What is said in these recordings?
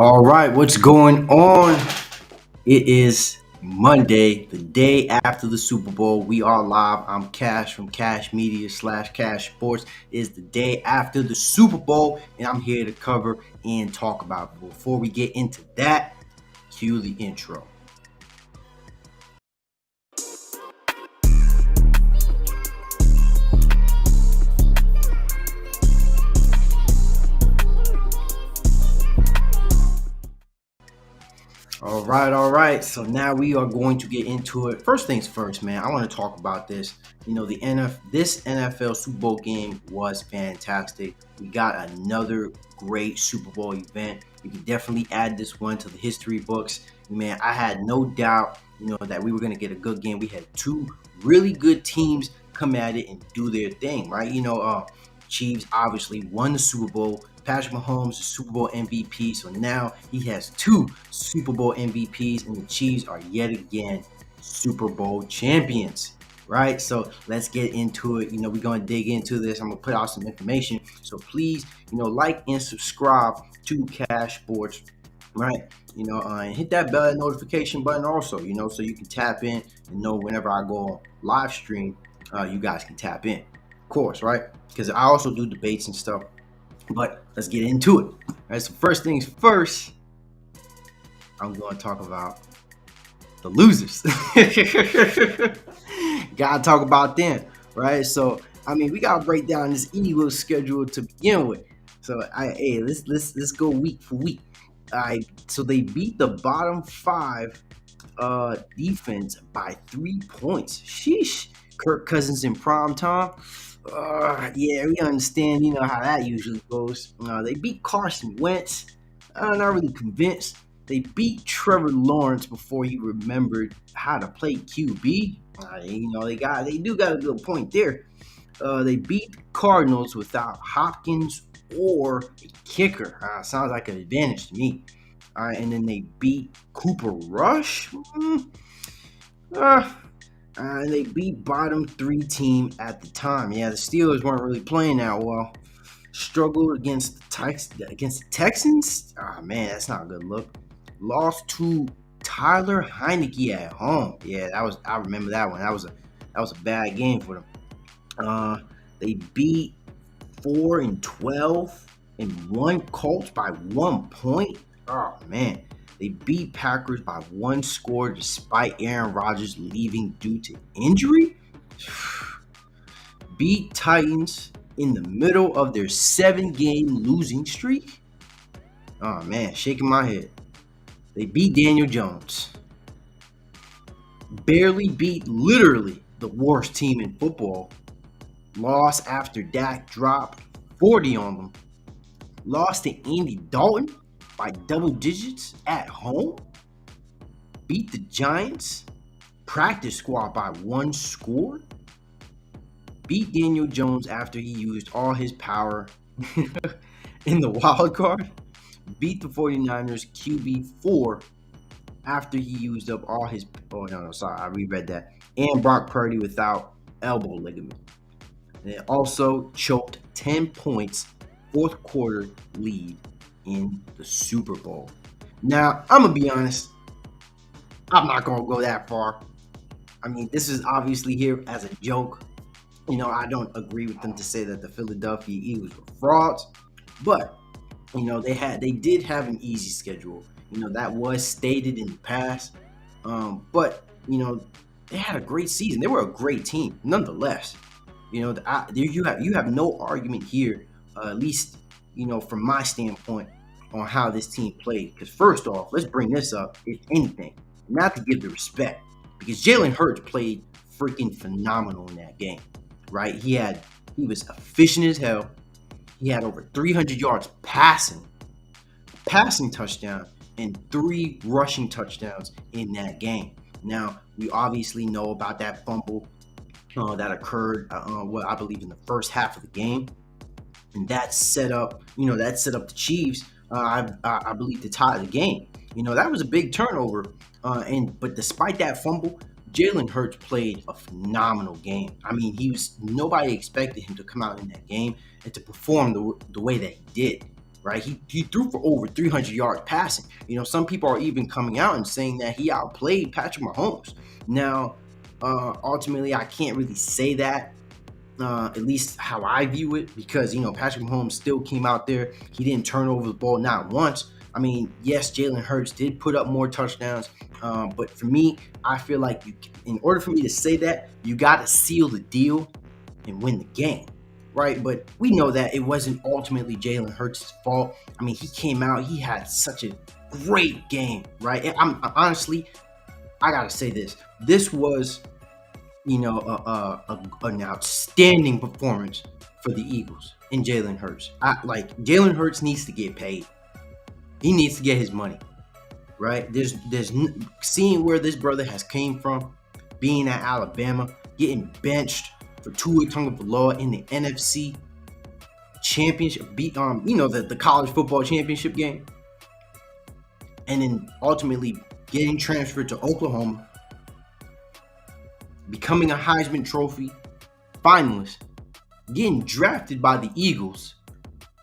All right, what's going on? It is Monday, the day after the Super Bowl. We are live. I'm Cash from Cash Media / Cash Sports. It is the day after the Super Bowl, and I'm here to cover and talk about it. Before we get into that, cue the intro. All right. So now we are going to get into it. First things first, man. I want to talk about this. This NFL Super Bowl game was fantastic. We got another great Super Bowl event. You can definitely add this one to the history books. Man, I had no doubt, that we were going to get a good game. We had two really good teams come at it and do their thing, right? Chiefs obviously won the Super Bowl. Patrick Mahomes is Super Bowl MVP, so now he has two Super Bowl MVPs, and the Chiefs are yet again Super Bowl champions. Right, so let's get into it. We're gonna dig into this. I'm gonna put out some information, so please, like and subscribe to Cash Sports. Right, and hit that bell notification button also. So you can tap in and know whenever I go live stream, you guys can tap in, of course, right? Because I also do debates and stuff. But let's get into it. All right, so first things first, I'm going to talk about the losers. Gotta talk about them, right? So we gotta break down this Eagles schedule to begin with. So let's go week for week. All right, so they beat the bottom five defense by 3 points. Sheesh. Kirk Cousins in prime time. Yeah, we understand, how that usually goes. They beat Carson Wentz. I'm not really convinced. They beat Trevor Lawrence before he remembered how to play QB. They do got a good point there. They beat Cardinals without Hopkins or a kicker. Sounds like an advantage to me. All right, and then they beat Cooper Rush. And they beat bottom three team at the time. Yeah, the Steelers weren't really playing that well. Struggled against the Texans. Oh man, that's not a good look. Lost to Tyler Heineke at home. Yeah, I remember that one. That was a bad game for them. They beat 4-12 and won Colts by 1 point. Oh man. They beat Packers by 1 score despite Aaron Rodgers leaving due to injury. Beat Titans in the middle of their 7-game losing streak. Oh man, shaking my head. They beat Daniel Jones. Barely beat literally the worst team in football. Lost after Dak dropped 40 on them. Lost to Andy Dalton by double digits at home. Beat the Giants practice squad by 1 score. Beat Daniel Jones after he used all his power in the wild card. Beat the 49ers QB4 after he used up all his I reread that. And Brock Purdy without elbow ligament. And it also choked 10 points fourth quarter lead in the Super Bowl. Now, I'm going to be honest. I'm not going to go that far. This is obviously here as a joke. I don't agree with them to say that the Philadelphia Eagles were frauds. But, they did have an easy schedule. That was stated in the past. But, they had a great season. They were a great team, nonetheless. You have no argument here, at least, from my standpoint, on how this team played. Because first off, let's bring this up, if anything, not to give the respect, because Jalen Hurts played freaking phenomenal in that game, right? He was efficient as hell. He had over 300 yards passing touchdown, and 3 rushing touchdowns in that game. Now, we obviously know about that fumble that occurred, I believe in the first half of the game. And that set up the Chiefs, I believe, to tie the game. That was a big turnover. But despite that fumble, Jalen Hurts played a phenomenal game. Nobody expected him to come out in that game and to perform the way that he did, right? He threw for over 300 yards passing. Some people are even coming out and saying that he outplayed Patrick Mahomes. Now, ultimately, I can't really say that, at least how I view it, because Patrick Mahomes still came out there. He didn't turn over the ball not once. I mean, yes, Jalen Hurts did put up more touchdowns, but for me, I feel like in order for me to say that, you got to seal the deal and win the game, right? But we know that it wasn't ultimately Jalen Hurts' fault. I mean, he came out, he had such a great game, right? And honestly, I gotta say this. This was an outstanding performance for the Eagles and Jalen Hurts. Jalen Hurts needs to get paid. He needs to get his money, right? There's seeing where this brother has came from, being at Alabama, getting benched for Tua Tagovailoa in the NFC championship, the college football championship game, and then ultimately getting transferred to Oklahoma, becoming a Heisman Trophy finalist, getting drafted by the Eagles,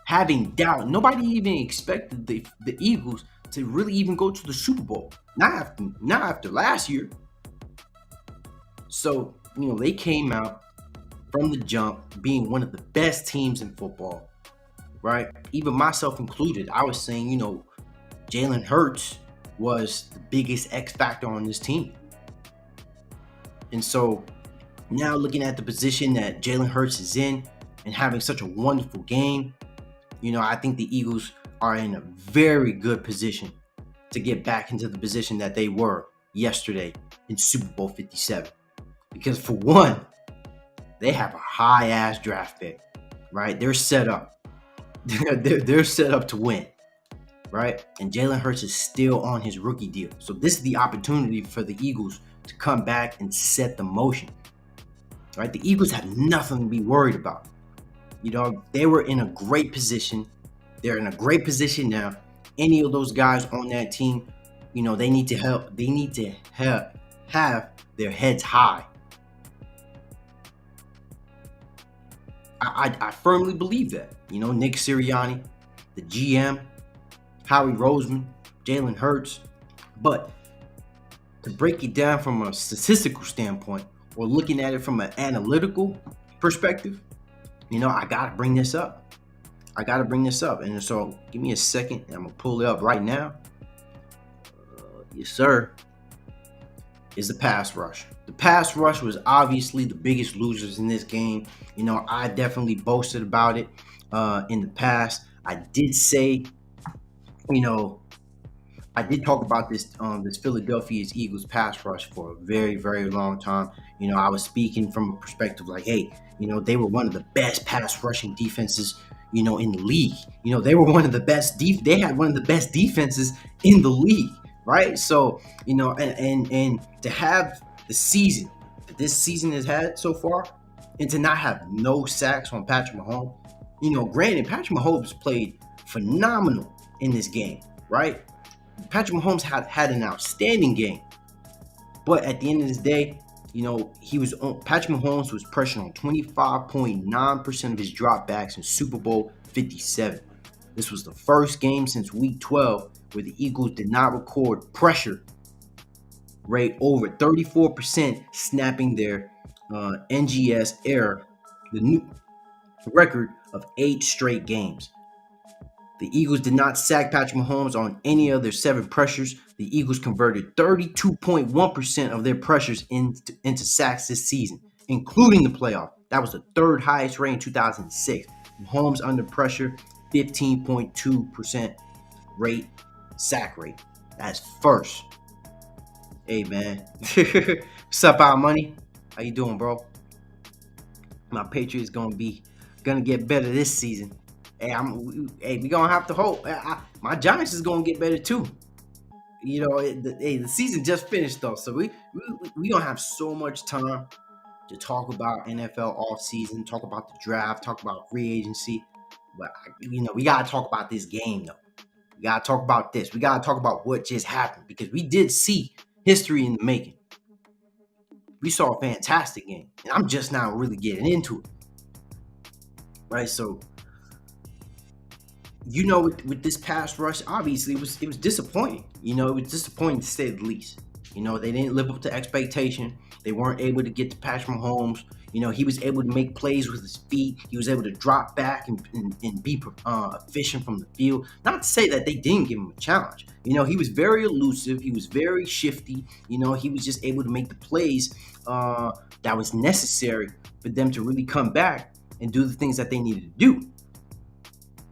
having doubt. Nobody even expected the Eagles to really even go to the Super Bowl. Not after last year. So, they came out from the jump being one of the best teams in football, right? Even myself included. I was saying, Jalen Hurts was the biggest X factor on this team. And so now looking at the position that Jalen Hurts is in and having such a wonderful game, I think the Eagles are in a very good position to get back into the position that they were yesterday in Super Bowl 57. Because for one, they have a high-ass draft pick, right? They're set up. They're set up to win, right? And Jalen Hurts is still on his rookie deal. So this is the opportunity for the Eagles to come back and set the motion, right? The Eagles have nothing to be worried about. They were in a great position. They're in a great position now. Any of those guys on that team, they need to help. They need to have their heads high. I firmly believe that. Nick Sirianni, the GM, Howie Roseman, Jalen Hurts. But to break it down from a statistical standpoint or looking at it from an analytical perspective, I got to bring this up. And so give me a second. And I'm going to pull it up right now. Yes, sir. Is the pass rush. The pass rush was obviously the biggest losers in this game. I definitely boasted about it in the past. I did say, I did talk about this Philadelphia Eagles pass rush for a very, very long time. I was speaking from a perspective like, hey, they were one of the best pass rushing defenses, in the league. They were one of the best. They had one of the best defenses in the league, right? So, and to have the season that this season has had so far, and to not have no sacks on Patrick Mahomes. Granted, Patrick Mahomes played phenomenal in this game, right? Patrick Mahomes had an outstanding game, but at the end of this day, Patrick Mahomes was pressured on 25.9% of his dropbacks in Super Bowl 57. This was the first game since Week 12 where the Eagles did not record pressure rate over 34%, snapping their NGS error, the new record of 8 straight games. The Eagles did not sack Patrick Mahomes on any of their 7 pressures. The Eagles converted 32.1% of their pressures into sacks this season, including the playoff. That was the 3rd highest rate in 2006. Mahomes under pressure, 15.2% sack rate. That's first. Hey, man. What's up, our money? How you doing, bro? My Patriots gonna get better this season. Hey, we gonna have to hope. My Giants is gonna get better too. The season just finished though, so we gonna have so much time to talk about NFL offseason, talk about the draft, talk about free agency. But we gotta talk about this game though. We gotta talk about this. We gotta talk about what just happened because we did see history in the making. We saw a fantastic game, and I'm just now really getting into it. Right, so with this pass rush, obviously it was disappointing. It was disappointing to say the least. They didn't live up to expectation. They weren't able to get to Patrick Mahomes. He was able to make plays with his feet. He was able to drop back and be efficient from the field. Not to say that they didn't give him a challenge. He was very elusive. He was very shifty. He was just able to make the plays that was necessary for them to really come back and do the things that they needed to do.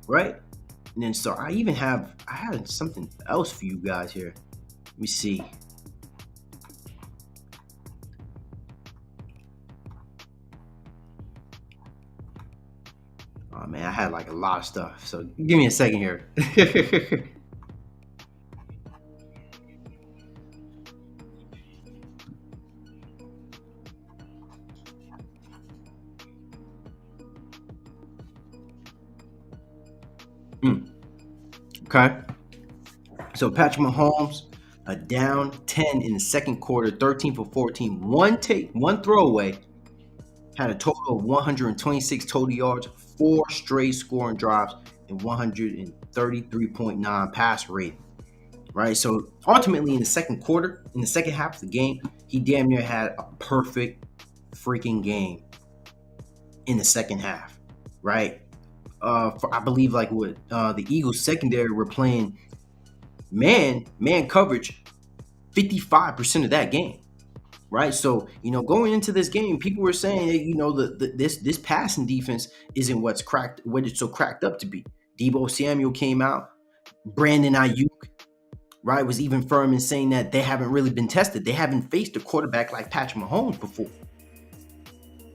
Right? And then so I had something else for you guys here. Let me see. Oh man, I had like a lot of stuff. So give me a second here. Mm, okay. So Patrick Mahomes, a down 10 in the second quarter, 13 for 14, one throwaway, had a total of 126 total yards, four straight scoring drives, and 133.9 pass rate. Right. So ultimately, in the second quarter, in the second half of the game, he damn near had a perfect freaking game in the second half. Right. I believe like what the Eagles secondary were playing man coverage 55% of that game. Right. So, going into this game, people were saying that, this passing defense isn't what it's so cracked up to be. Debo Samuel came out, Brandon Ayuk, right, was even firm in saying that they haven't really been tested. They haven't faced a quarterback like Patrick Mahomes before.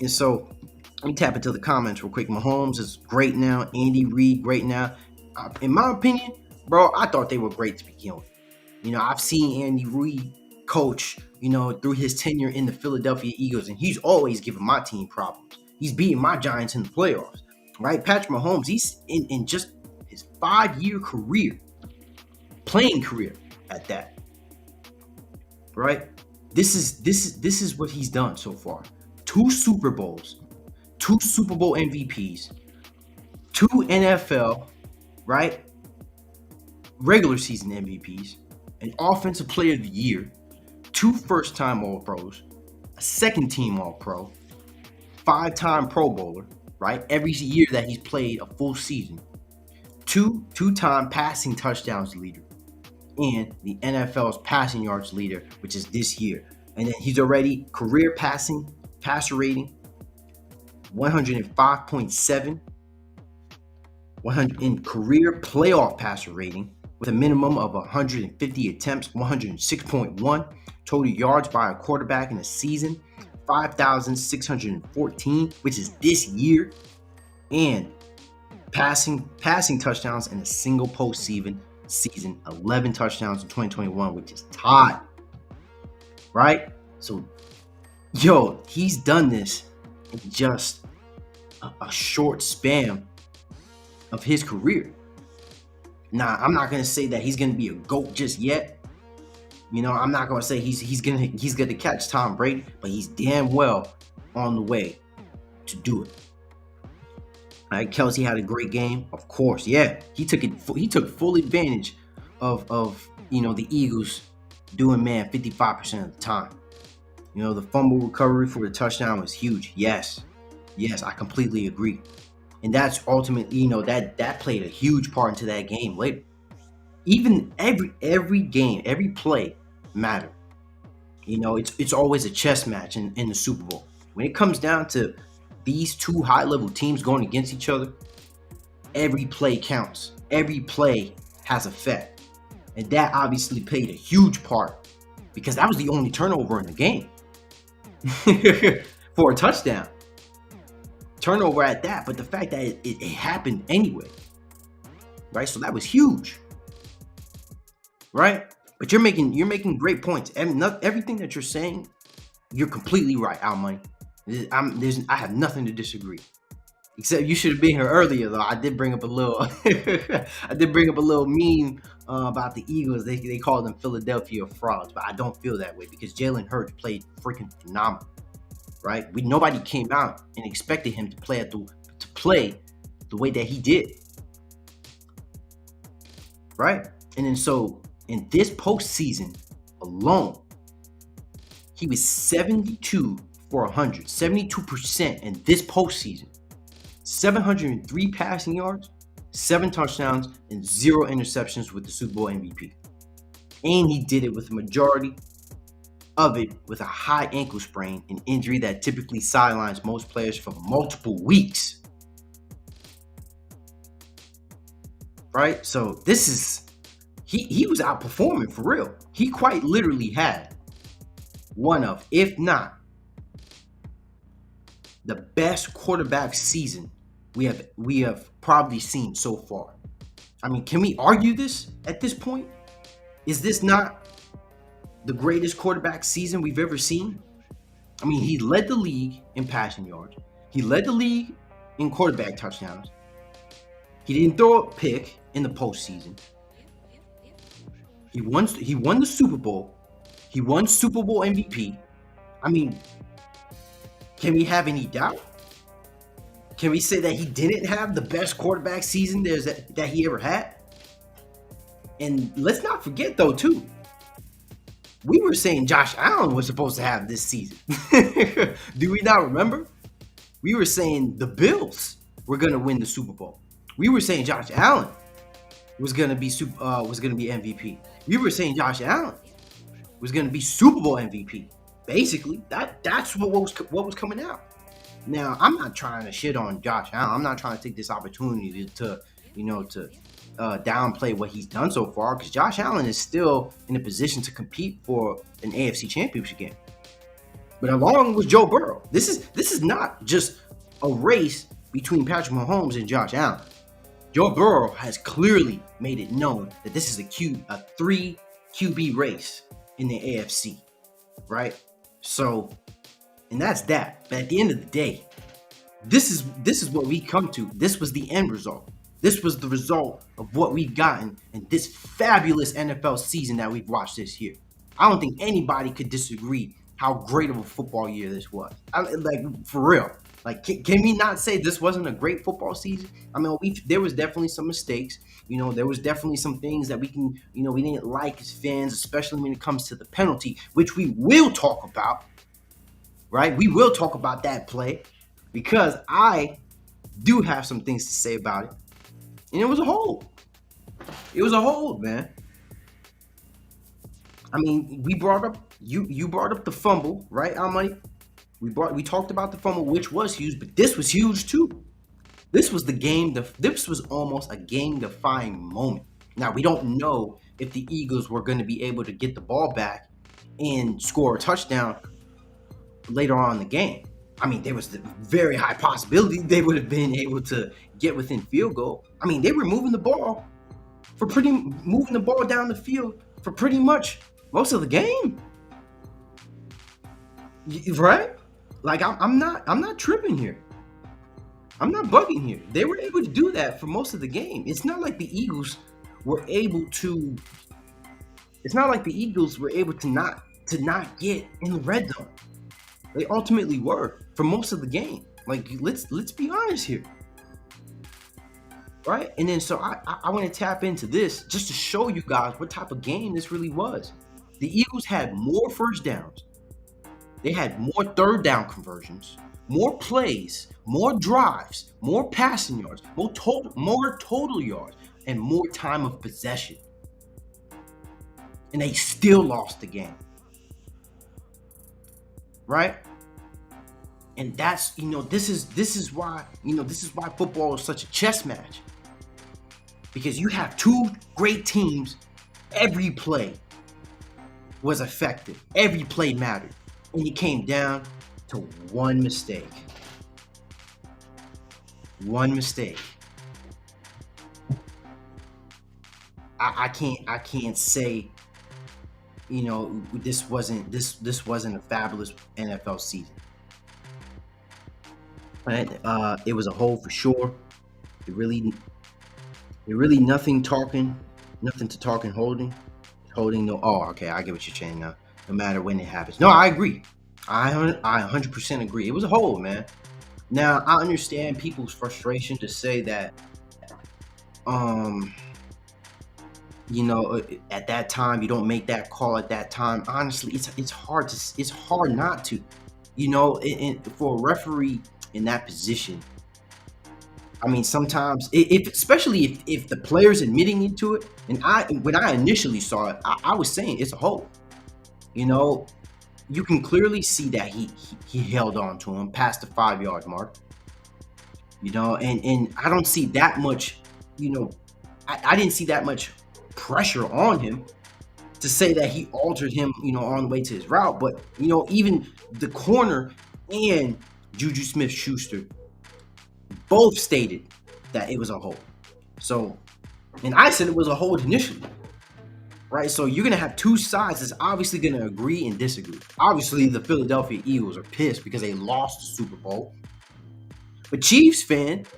And so let me tap into the comments real quick. Mahomes is great now. Andy Reid, great now. In my opinion, bro, I thought they were great to begin with. I've seen Andy Reid coach, through his tenure in the Philadelphia Eagles, and he's always giving my team problems. He's beating my Giants in the playoffs, right? Patrick Mahomes, he's in just his 5-year career, playing career at that, right? This is what he's done so far. 2 Super Bowls, 2 Super Bowl MVPs, 2 NFL, right? Regular season MVPs, an Offensive Player of the Year, 2 first-time All-Pros, a second-team All-Pro, 5-time Pro Bowler, right? Every year that he's played a full season, two-time passing touchdowns leader, and the NFL's passing yards leader, which is this year. And then he's already career passer rating 105.7, 100 in career playoff passer rating with a minimum of 150 attempts, 106.1 total yards by a quarterback in a season, 5,614, which is this year, and passing touchdowns in a single postseason season, 11 touchdowns in 2021, which is tied. Right? So, he's done this in just a short span of his career. Now, I'm not gonna say that he's gonna be a GOAT just yet. I'm not gonna say he's gonna catch Tom Brady, but he's damn well on the way to do it. Right, Kelsey had a great game, of course. Yeah, he took full advantage of the Eagles doing man 55% of the time. The fumble recovery for the touchdown was huge. Yes, I completely agree. And that's ultimately, that played a huge part into that game later. Even every game, every play mattered. It's always a chess match in the Super Bowl. When it comes down to these 2 high-level teams going against each other, every play counts. Every play has effect. And that obviously played a huge part because that was the only turnover in the game for a touchdown. Turnover at that, but the fact that it happened anyway, right? So that was huge, right? But you're making great points. Everything that you're saying, you're completely right, Al Money. I have nothing to disagree. Except you should have been here earlier, though. I did bring up a little meme about the Eagles. They call them Philadelphia frauds, but I don't feel that way because Jalen Hurts played freaking phenomenal. Right? Nobody came out and expected him to play the way that he did. right? And then so in this postseason alone, he was 72 for 100, 72% in this postseason. 703 passing yards, 7 touchdowns, and 0 interceptions with the Super Bowl MVP. And he did it with the majority of it with a high ankle sprain, an injury that typically sidelines most players for multiple weeks. Right? So this is, he was outperforming for real. He quite literally had one of, if not the best quarterback season we have probably seen so far. I mean, can we argue this at this point? Is this not the greatest quarterback season we've ever seen? I mean, he led the league in passing yards. He led the league in quarterback touchdowns. He didn't throw a pick in the postseason. He won the Super Bowl. He won Super Bowl MVP. I mean, can we have any doubt? Can we say that he didn't have the best quarterback season that he ever had? And let's not forget, though, too, we were saying Josh Allen was supposed to have this season. Do we not remember? We were saying the Bills were going to win the Super Bowl. We were saying Josh Allen was going to be MVP. We were saying Josh Allen was going to be Super Bowl MVP. Basically, that's what was coming out. Now, I'm not trying to shit on Josh Allen. I'm not trying to take this opportunity to downplay what he's done so far, because Josh Allen is still in a position to compete for an AFC Championship game. But along with Joe Burrow, this is not just a race between Patrick Mahomes and Josh Allen. Joe Burrow has clearly made it known that this is a 3 QB race in the AFC, right? So, and that's that. But at the end of the day, this is what we come to. This was the end result. This was the result of what we've gotten in this fabulous NFL season that we've watched this year. I don't think anybody could disagree how great of a football year this was. Like, for real. Like, can we not say this wasn't a great football season? I mean, there was definitely some mistakes. There was definitely some things that we didn't like as fans, especially when it comes to the penalty, which we will talk about, right? We will talk about that play, because I do have some things to say about it. And it was a hold. It was a hold, man. I mean, we brought up you brought up the fumble, right, Almighty? We talked about the fumble, which was huge, but this was huge too. This was this was almost a game-defying moment. Now, we don't know if the Eagles were going to be able to get the ball back and score a touchdown later on in the game. I mean, there was the very high possibility they would have been able to get within field goal. I mean, they were moving the ball down the field for pretty much most of the game, right? Like, I'm not tripping here. I'm not bugging here. They were able to do that for most of the game. It's not like the Eagles were able to. It's not like the Eagles were able to not get in the red zone. They ultimately were for most of the game. Like, let's be honest here, right? And then so I want to tap into this just to show you guys what type of game this really was. The Eagles had more first downs. They had more third down conversions, more plays, more drives, more passing yards, more total yards, and more time of possession. And they still lost the game. Right? And that's, this is why football is such a chess match. Because you have two great teams, every play was effective. Every play mattered. And it came down to one mistake. One mistake. I can't say, this wasn't a fabulous NFL season. Right? It was a hold for sure. It really nothing to talking holding. No. Oh, okay. I get what you're saying now. No matter when it happens. No, I agree. I 100% agree. It was a hold, man. Now, I understand people's frustration to say that at that time, you don't make that call at that time. Honestly, it's hard not to. For a referee in that position, I mean, sometimes if especially if the player's admitting into it, and when I initially saw it, I was saying it's a hold. You know, you can clearly see that he held on to him past the 5 yard mark. And I don't see that much. You know, I didn't see that much pressure on him to say that he altered him, on the way to his route. But even the corner and Juju Smith-Schuster both stated that it was a hold. So, and I said it was a hold initially, right? So you're gonna have two sides that's obviously gonna agree and disagree. Obviously, the Philadelphia Eagles are pissed because they lost the Super Bowl, but Chiefs fans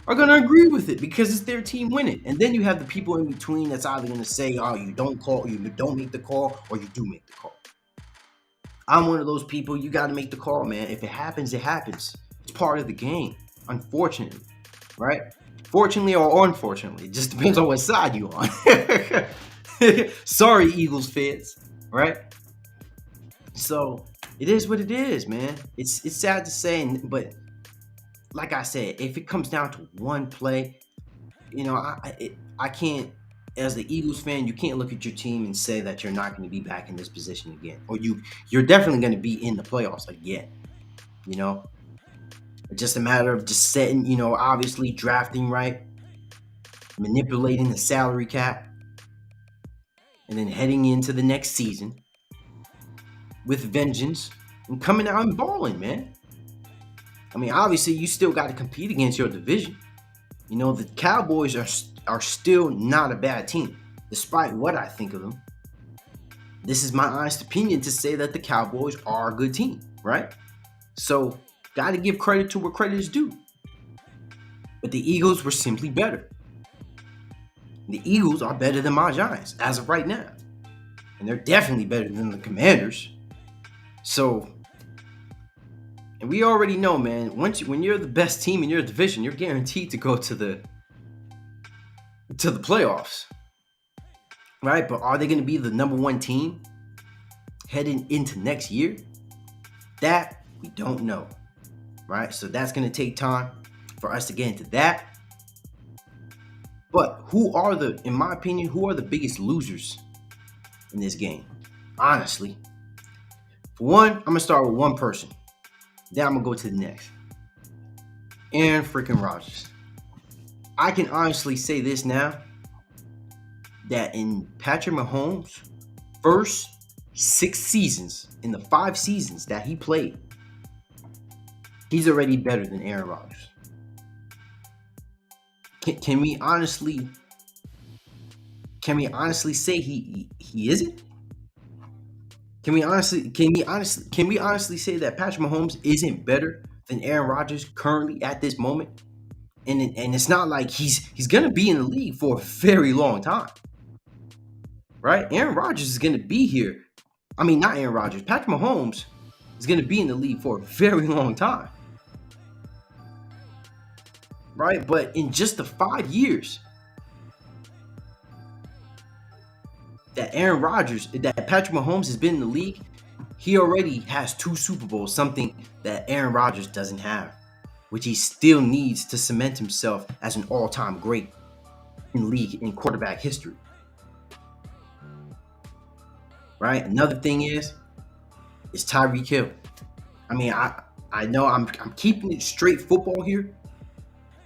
are gonna agree with it because it's their team winning. And then you have the people in between that's either gonna say, "Oh, you don't call, you don't make the call, or you do make the call." I'm one of those people. You got to make the call, man. If it happens, it happens. It's part of the game, unfortunately, right? Fortunately or unfortunately, it just depends on what side you on. Sorry, Eagles fans, right? So it is what it is, man. It's sad to say, but like I said, if it comes down to one play, I can't. As the Eagles fan, you can't look at your team and say that you're not going to be back in this position again, or you're definitely going to be in the playoffs again. It's just a matter of just setting, obviously drafting right, manipulating the salary cap, and then heading into the next season with vengeance and coming out and balling, man. I mean, obviously, you still got to compete against your division. The Cowboys are still not a bad team, despite what I think of them. This is my honest opinion to say that the Cowboys are a good team, right? So, got to give credit to where credit is due. But the Eagles were simply better. The Eagles are better than my Giants as of right now. And they're definitely better than the Commanders. So, and we already know, man, when you're the best team in your division, you're guaranteed to go to the playoffs. Right? But are they going to be the number one team heading into next year? That we don't know. Right? So that's going to take time for us to get into that. But in my opinion, who are the biggest losers in this game? Honestly. For one, I'm going to start with one person. Then I'm going to go to the next. Aaron freaking Rodgers. I can honestly say this now, that in Patrick Mahomes' first 6 seasons, in the 5 seasons that he played, he's already better than Aaron Rodgers. Can we honestly say he isn't? Can we honestly say that Patrick Mahomes isn't better than Aaron Rodgers currently at this moment? And it's not like he's gonna be in the league for a very long time, right? Aaron Rodgers is gonna be here. I mean, not Aaron Rodgers. Patrick Mahomes is gonna be in the league for a very long time, right? But in just the 5 years that Patrick Mahomes has been in the league, he already has 2 Super Bowls, something that Aaron Rodgers doesn't have, which he still needs to cement himself as an all-time great in league in quarterback history. Right? Another thing is Tyreek Hill. I mean, I know I'm keeping it straight football here.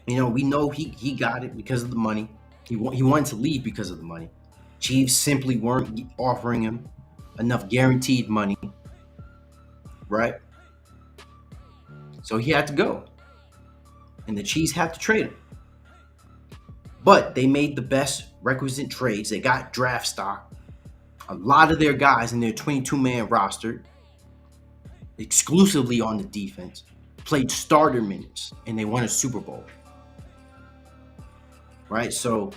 We know he got it because of the money. He wanted to leave because of the money. Chiefs simply weren't offering him enough guaranteed money, right? So he had to go. And the Chiefs had to trade him. But they made the best requisite trades. They got draft stock. A lot of their guys in their 22-man roster, exclusively on the defense, played starter minutes, and they won a Super Bowl. Right? So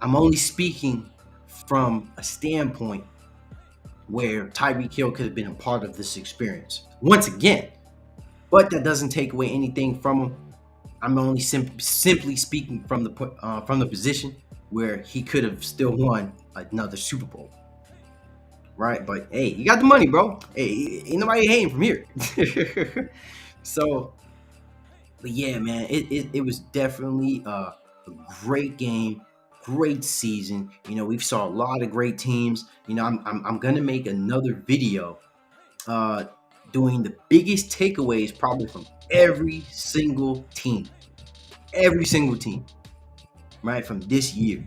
I'm only speaking from a standpoint where Tyreek Hill could have been a part of this experience. Once again, but that doesn't take away anything from him. I'm only simply speaking from the position where he could have still won another Super Bowl. Right? But hey, you got the money, bro. Hey, ain't nobody hating from here. So, but yeah, man, it was definitely a great game, great season. You know, we saw a lot of great teams. You know, I'm gonna make another video uh doing the biggest takeaways probably from every single team, right, from this year,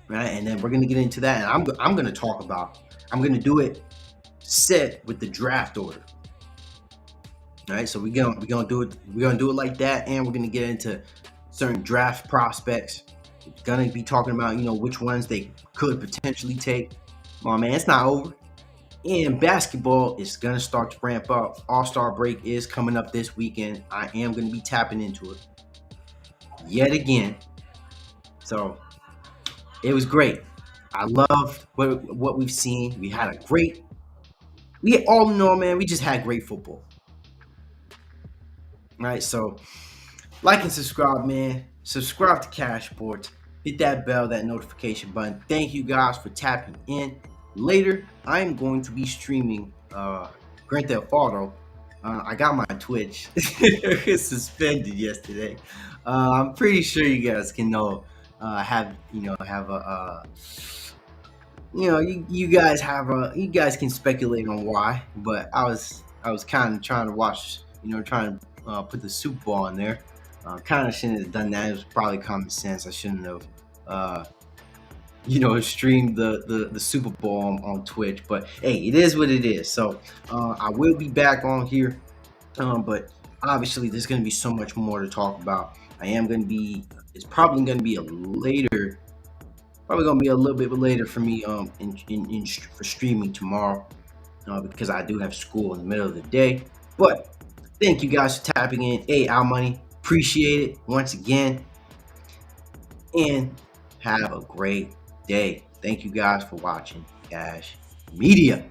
right? And then we're gonna get into that, and I'm gonna talk about. I'm gonna do it set with the draft order. All right, so we're gonna do it like that, and we're gonna get into certain draft prospects. We're gonna be talking about which ones they could potentially take. Come on, man, it's not over. And basketball is gonna start to ramp up. All-Star break is coming up this weekend. I am gonna be tapping into it yet again. So it was great. I love what we've seen. All in all, man, we just had great football. All right, so like and subscribe, man. Subscribe to CashSports. Hit that bell, that notification button. Thank you guys for tapping in. Later, I am going to be streaming Grand Theft Auto. I got my Twitch suspended yesterday. I'm pretty sure you guys can have a you guys can speculate on why, but I was kind of trying to watch, trying to put the Super Bowl on there. Kind of shouldn't have done that. It was probably common sense. I shouldn't have, streamed the Super Bowl on Twitch. But hey, it is what it is. So I will be back on here, but obviously there's going to be so much more to talk about. It's probably going to be a later. Probably gonna be a little bit later for me for streaming tomorrow because I do have school in the middle of the day. But thank you guys for tapping in. Hey, Al Money, appreciate it once again, and have a great day. Thank you guys for watching Cash Media.